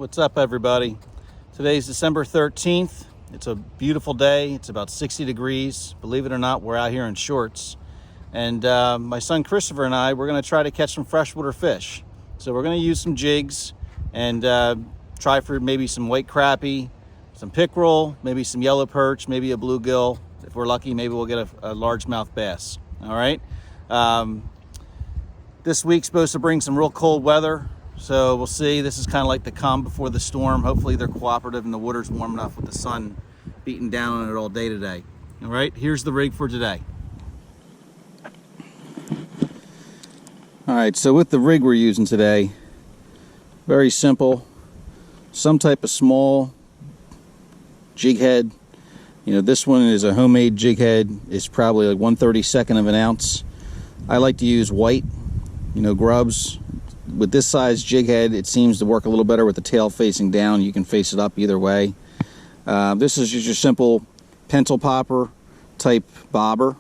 What's up, everybody? Today's December 13th. It's a beautiful day. It's about 60 degrees. Believe it or not, we're out here in shorts. And my son Christopher and I, we're going to try to catch some freshwater fish. So we're going to use some jigs and try for maybe some white crappie, some pickerel, maybe some yellow perch, maybe a bluegill. If we're lucky, maybe we'll get a largemouth bass. All right. This week's supposed to bring some real cold weather. So we'll see. This is kind of like the calm before the storm. Hopefully they're cooperative and the water's warm enough with the sun beating down on it all day today. All right, here's the rig for today. All right, so with the rig we're using today, very simple. Some type of small jig head. You know, this one is a homemade jig head. It's probably like 1/32 of an ounce. I like to use white, you know, grubs. With this size jig head, it seems to work a little better with the tail facing down. You can face it up either way. This is just your simple pencil popper type bobber.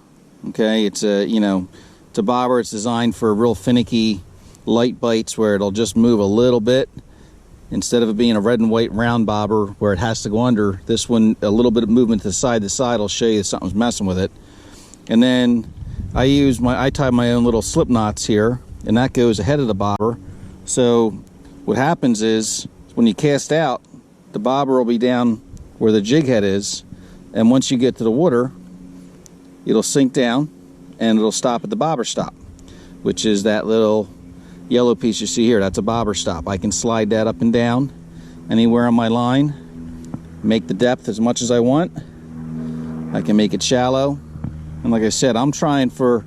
Okay, it's a, you know, it's a bobber. It's designed for real finicky light bites where it'll just move a little bit instead of it being a red and white round bobber where it has to go under. This one, a little bit of movement to side will show you something's messing with it. And then I tie my own little slip knots here, and that goes ahead of the bobber. So what happens is when you cast out, the bobber will be down where the jig head is, and once you get to the water, it'll sink down and it'll stop at the bobber stop, which is that little yellow piece you see here. That's a bobber stop. I can slide that up and down anywhere on my line, make the depth as much as I want. I can make it shallow, and like I said, I'm trying for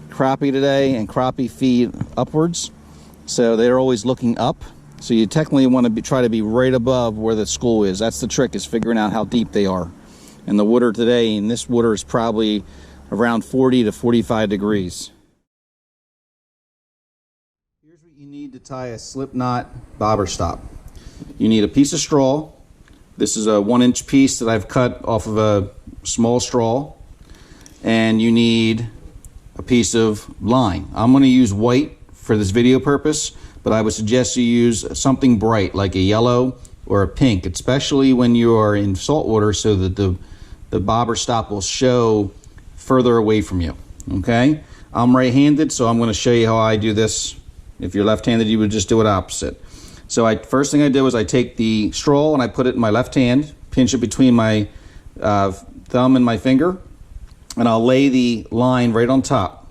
crappie today, and crappie feed upwards, so they're always looking up. So you technically want to try to be right above where the school is. That's the trick, is figuring out how deep they are. And the water today, and this water is probably around 40 to 45 degrees. Here's what you need to tie a slip knot bobber stop. You need a piece of straw. This is a 1-inch piece that I've cut off of a small straw, and you need a piece of line. I'm going to use white for this video purpose, but I would suggest you use something bright like a yellow or a pink, especially when you are in salt water, so that the bobber stop will show further away from you. Okay, I'm right-handed, so I'm going to show you how I do this. If you're left-handed, you would just do it opposite. So first thing I do is I take the straw and I put it in my left hand, pinch it between my thumb and my finger, and I'll lay the line right on top,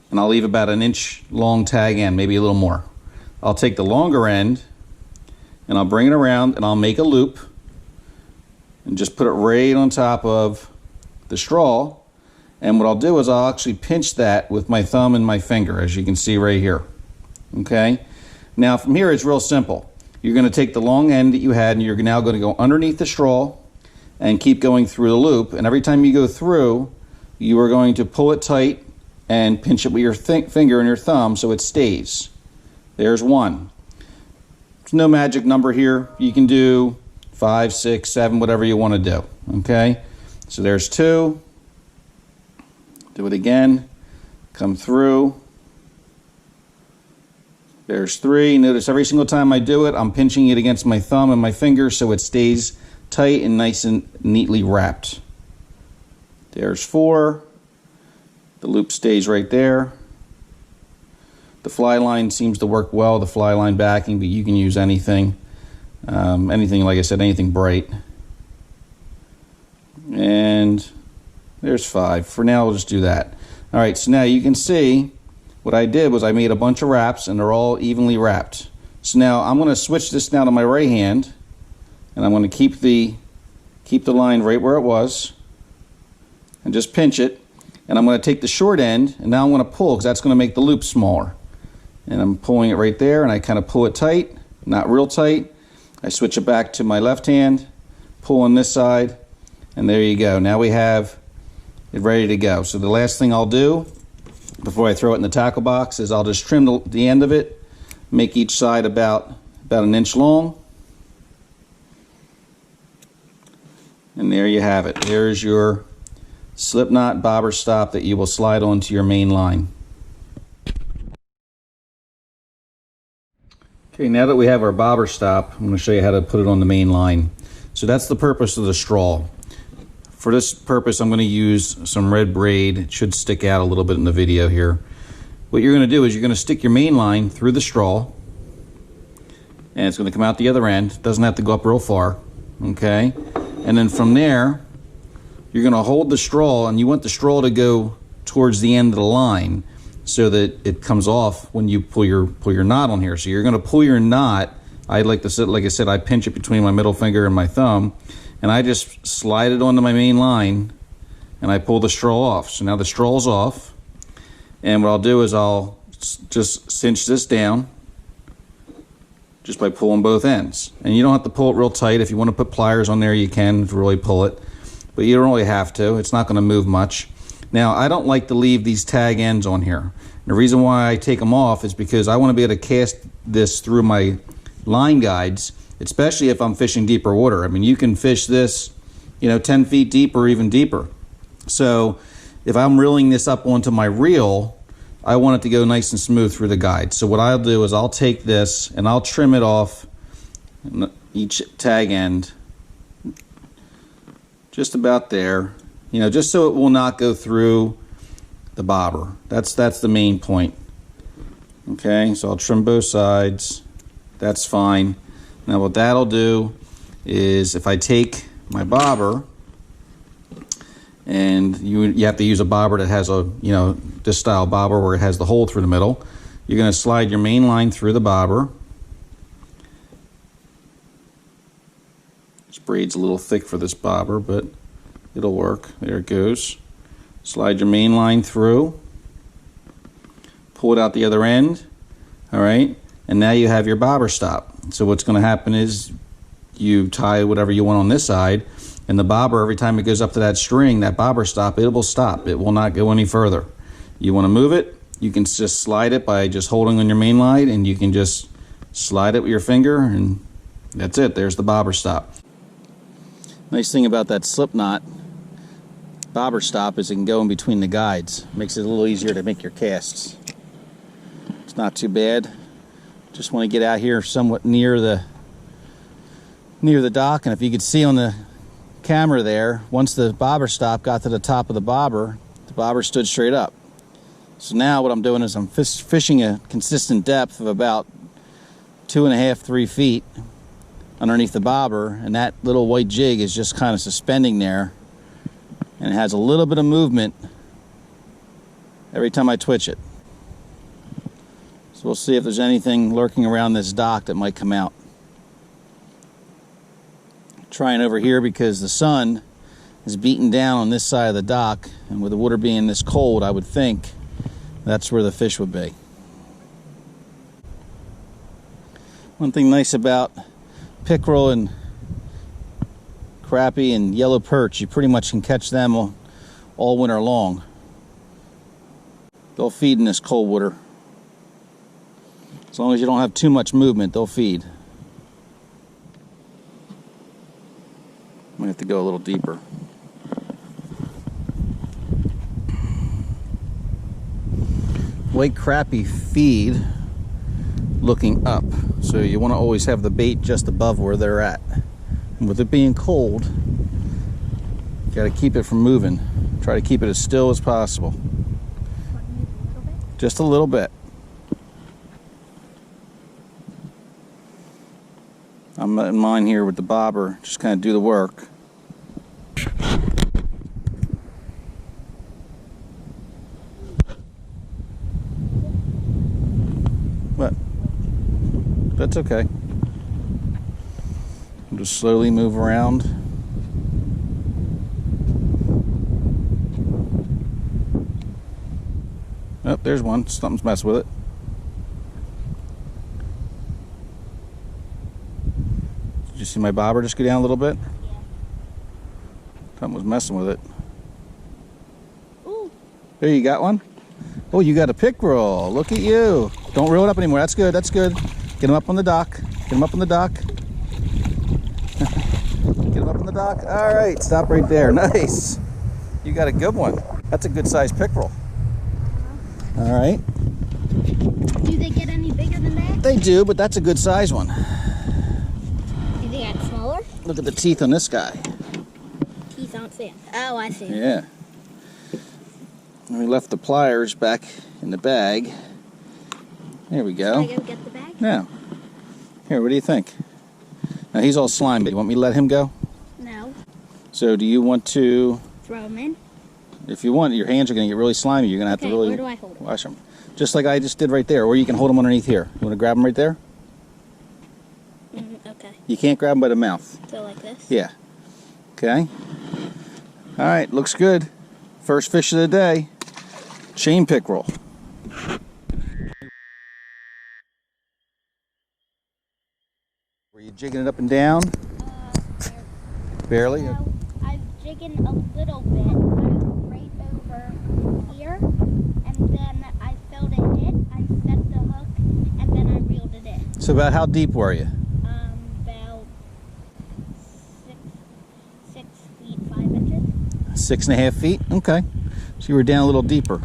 and I'll leave about an inch long tag end, maybe a little more. I'll take the longer end and I'll bring it around and I'll make a loop and just put it right on top of the straw. And what I'll do is I'll actually pinch that with my thumb and my finger, as you can see right here. Okay, now from here it's real simple. You're going to take the long end that you had, and you're now going to go underneath the straw and keep going through the loop, and every time you go through, you are going to pull it tight and pinch it with your finger and your thumb so it stays. There's one. There's no magic number here. You can do 5, 6, 7, whatever you want to do. Okay, so there's 2. Do it again. Come through. There's 3. Notice every single time I do it, I'm pinching it against my thumb and my finger so it stays tight and nice and neatly wrapped. There's 4. The loop stays right there. The fly line seems to work well, the fly line backing, but you can use anything. Anything, like I said, anything bright. And there's 5. For now, we'll just do that. All right, so now you can see what I did was I made a bunch of wraps, and they're all evenly wrapped. So now I'm going to switch this now to my right hand, and I'm going to keep the line right where it was and just pinch it, and I'm going to take the short end, and now I'm going to pull, because that's going to make the loop smaller. And I'm pulling it right there, and I kind of pull it tight, not real tight. I switch it back to my left hand, pull on this side, and there you go. Now we have it ready to go. So the last thing I'll do before I throw it in the tackle box is I'll just trim the end of it, make each side about an inch long. And there you have it. There's your slip knot bobber stop that you will slide onto your main line. Okay, now that we have our bobber stop, I'm going to show you how to put it on the main line. So that's the purpose of the straw. For this purpose, I'm going to use some red braid. It should stick out a little bit in the video here. What you're going to do is you're going to stick your main line through the straw, and it's going to come out the other end. It doesn't have to go up real far, okay? And then from there, you're going to hold the straw, and you want the straw to go towards the end of the line so that it comes off when you pull your knot on here. So you're going to pull your knot. I like to sit, like I said, I pinch it between my middle finger and my thumb, and I just slide it onto my main line, and I pull the straw off. So now the straw's off, and what I'll do is I'll just cinch this down just by pulling both ends. And you don't have to pull it real tight. If you want to put pliers on there, you can really pull it, but you don't really have to. It's not going to move much. Now, I don't like to leave these tag ends on here. And the reason why I take them off is because I want to be able to cast this through my line guides, especially if I'm fishing deeper water. I mean, you can fish this, 10 feet deep or even deeper. So if I'm reeling this up onto my reel, I want it to go nice and smooth through the guide. So what I'll do is I'll take this and I'll trim it off each tag end just about there, just so it will not go through the bobber. That's the main point. Okay, so I'll trim both sides. That's fine. Now what that'll do is if I take my bobber, and you have to use a bobber that has a, this style bobber where it has the hole through the middle. You're going to slide your main line through the bobber. This braid's a little thick for this bobber, but it'll work. There it goes. Slide your main line through. Pull it out the other end. All right. And now you have your bobber stop. So what's going to happen is you tie whatever you want on this side, and the bobber, every time it goes up to that string, that bobber stop, it will stop. It will not go any further. You want to move it, you can just slide it by just holding on your main line, and you can just slide it with your finger, and that's it. There's the bobber stop. Nice thing about that slip knot bobber stop is it can go in between the guides. Makes it a little easier to make your casts. It's not too bad. Just want to get out here somewhat near the dock, and if you could see on the camera there, once the bobber stop got to the top of the bobber stood straight up. So now what I'm doing is I'm fishing a consistent depth of about 2.5, 3 feet underneath the bobber, and that little white jig is just kind of suspending there, and it has a little bit of movement every time I twitch it. So we'll see if there's anything lurking around this dock that might come out. Trying over here because the sun is beating down on this side of the dock, and with the water being this cold, I would think that's where the fish would be. One thing nice about pickerel and crappie and yellow perch, you pretty much can catch them all winter long. They'll feed in this cold water. As long as you don't have too much movement, they'll feed. Might have to go a little deeper. White crappie feed looking up, so you want to always have the bait just above where they're at. And with it being cold, you got to keep it from moving. Try to keep it as still as possible. Just a little bit. I'm letting mine here with the bobber just kind of do the work. But that's okay. I'll just slowly move around. Oh, there's one. Something's messing with it. Did you see my bobber just go down a little bit? Something was messing with it. Ooh. There, you got one? Oh, you got a pickerel. Look at you. Don't reel it up anymore. That's good. That's good. Get him up on the dock. Get him up on the dock. Get him up on the dock. All right. Stop right there. Nice. You got a good one. That's a good sized pickerel. All right. Do they get any bigger than that? They do, but that's a good size one. Do they got smaller? Look at the teeth on this guy. Teeth aren't thin. Oh, I see. Yeah. And we left the pliers back in the bag. There we go. Should I go get the bag? Yeah. Here, what do you think? Now he's all slimy. You want me to let him go? No. So do you want to... Throw them in? If you want, your hands are going to get really slimy. You're going to have to really where do I hold them? wash them. Just like I just did right there. Or you can hold them underneath here. You want to grab them right there? Okay. You can't grab them by the mouth. So like this? Yeah. Okay. All right, looks good. First fish of the day. Chain pickerel. Were you jigging it up and down? Barely? No, I'm jigging a little bit. I was right over here, and then I felt it hit. I set the hook, and then I reeled it in. So about how deep were you? About 6 feet 5 inches. 6.5 feet? Okay. So you were down a little deeper.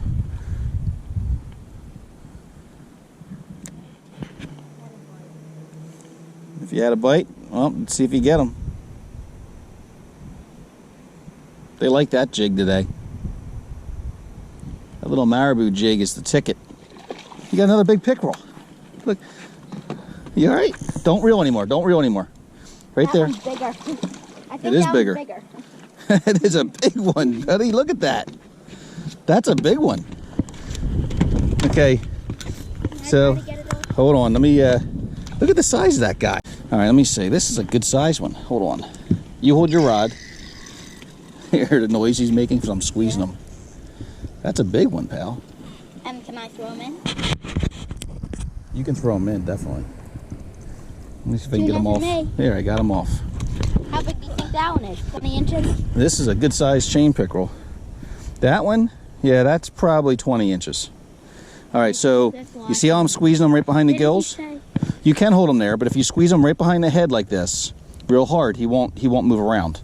If you had a bite, well, let's see if you get them. They like that jig today. That little Marabou jig is the ticket. You got another big pickerel. Look. You all right? Don't reel anymore. Don't reel anymore. Right there. That one's bigger. I think It is that bigger. one's bigger. It is a big one, buddy. Look at that. That's a big one. Okay. So, hold on. Let me look at the size of that guy. All right, let me see. This is a good size one. Hold on. You hold your rod. Hear the noise he's making because I'm squeezing him. That's a big one, pal. And can I throw them in? You can throw them in, definitely. Let me see if I can get them off. Me. There, I got them off. How big do you think that one is? 20 inches? This is a good sized chain pickerel. That one, yeah, that's probably 20 inches. All right, so you see how I'm squeezing them right behind the gills? You can hold them there, but if you squeeze them right behind the head like this, real hard, he won't move around.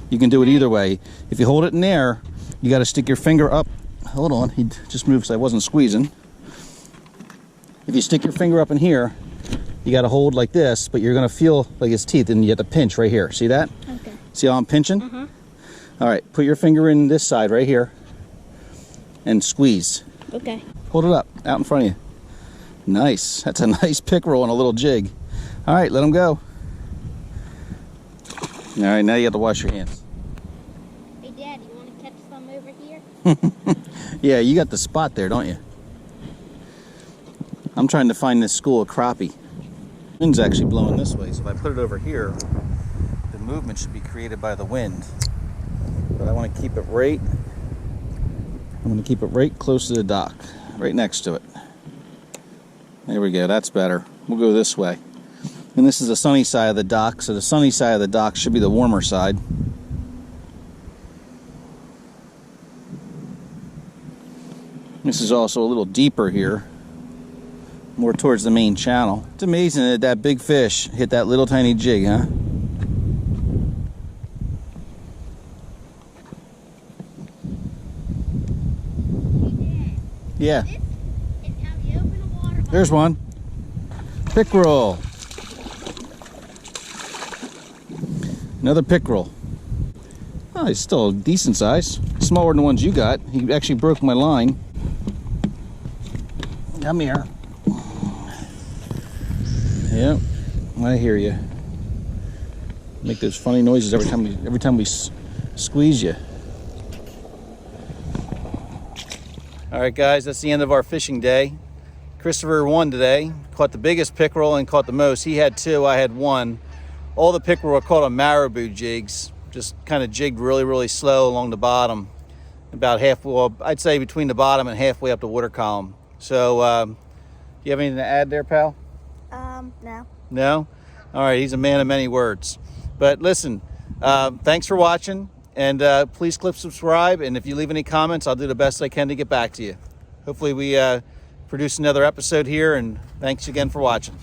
You can do it either way. If you hold it in there, you got to stick your finger up. Hold on, he just moved because I wasn't squeezing. If you stick your finger up in here, you got to hold like this, but you're going to feel like his teeth, and you have to pinch right here. See that? Okay. See how I'm pinching? Uh-huh. All right, put your finger in this side right here and squeeze. Okay. Hold it up, out in front of you. Nice. That's a nice pickerel on a little jig. All right, let him go. All right, now you have to wash your hands. Hey, Dad, you want to catch some over here? Yeah, you got the spot there, don't you? I'm trying to find this school of crappie. Wind's actually blowing this way, so if I put it over here, the movement should be created by the wind. But I want to keep it right. I'm going to keep it right close to the dock, right next to it. There we go, that's better. We'll go this way. And this is the sunny side of the dock, so the sunny side of the dock should be the warmer side. This is also a little deeper here, more towards the main channel. It's amazing that that big fish hit that little tiny jig, huh? Yeah. There's one. Pickerel. Another pickerel. Oh, he's still a decent size. Smaller than the ones you got. He actually broke my line. Come here. Yep, I hear you. Make those funny noises every time we squeeze you. All right, guys, that's the end of our fishing day. Christopher won today. Caught the biggest pickerel and caught the most. He had 2, I had 1. All the pickerel were caught on Marabou jigs. Just kind of jigged really, really slow along the bottom. About halfway, well, I'd say between the bottom and halfway up the water column. So, do you have anything to add there, pal? No. No? All right, he's a man of many words. But listen, thanks for watching, and please click subscribe, and if you leave any comments, I'll do the best I can to get back to you. Hopefully we produce another episode here, and thanks again for watching.